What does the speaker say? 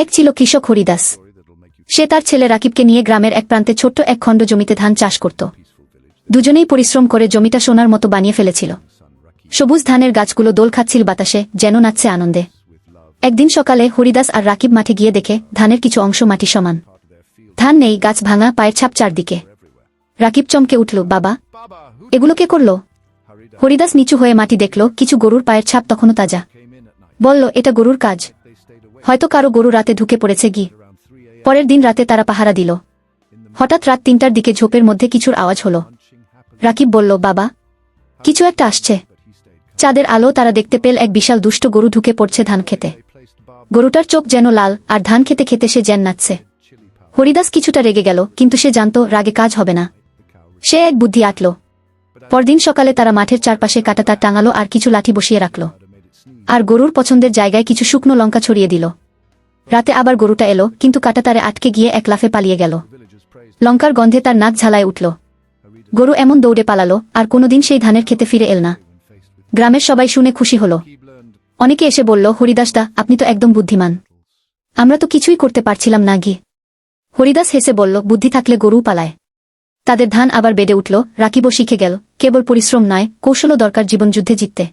এক ছিল কৃষক হরিদাস। সে তার ছেলে রাকিবকে নিয়ে গ্রামের এক প্রান্তে ছোট্ট এক খণ্ড জমিতে ধান চাষ করত। দুজনেই পরিশ্রম করে জমিটা সোনার মতো বানিয়ে ফেলেছিল। সবুজ ধানের গাছগুলো দোল খাচ্ছিল বাতাসে, যেন নাচছে আনন্দে। একদিন সকালে হরিদাস আর রাকিব মাঠে গিয়ে দেখে ধানের কিছু অংশ মাটি সমান, ধান নেই, গাছ ভাঙা, পায়ের ছাপ চারদিকে। রাকিব চমকে উঠল, বাবা, এগুলো কে করল? হরিদাস নিচু হয়ে মাটি দেখল, কিছু গরুর পায়ের ছাপ তখনও তাজা। বলল, এটা গরুর কাজ, হয়তো কারো গরু রাতে ঢুকে পড়েছে গি। পরের দিন রাতে তারা পাহারা দিল। হঠাৎ রাত ৩টার দিকে ঝোপের মধ্যে কিছুর আওয়াজ হল। রাকিব বলল, বাবা, কিছু একটা আসছে। চাঁদের আলো তারা দেখতে পেল এক বিশাল দুষ্ট গরু ঢুকে পড়ছে ধান খেতে। গরুটার চোখ যেন লাল, আর ধান খেতে খেতে সে জ্যান নাচছে। হরিদাস কিছুটা রেগে গেল, কিন্তু সে জানত রাগে কাজ হবে না। সে এক বুদ্ধি আঁটল। পরদিন সকালে তারা মাঠের চারপাশে কাঁটাতার টাঙালো আর কিছু লাঠি বসিয়ে রাখল, আর গরুর পছন্দের জায়গায় কিছু শুকনো লঙ্কা ছড়িয়ে দিল। রাতে আবার গরুটা এলো, কিন্তু কাঁটাতারে আটকে গিয়ে এক লাফে পালিয়ে গেল। লঙ্কার গন্ধে তার নাক ঝালায় উঠল। গরু এমন দৌড়ে পালালো, আর কোনোদিন সেই ধানের খেতে ফিরে এল না। গ্রামের সবাই শুনে খুশি হল। অনেকে এসে বলল, হরিদাসদা, আপনি তো একদম বুদ্ধিমান, আমরা তো কিছুই করতে পারছিলাম না গি। হরিদাস হেসে বলল, বুদ্ধি থাকলে গরু পালায়। তাদের ধান আবার বেড়ে উঠল। রাকিবও শিখে গেল, কেবল পরিশ্রম নয়, কৌশলও দরকার জীবনযুদ্ধে জিততে।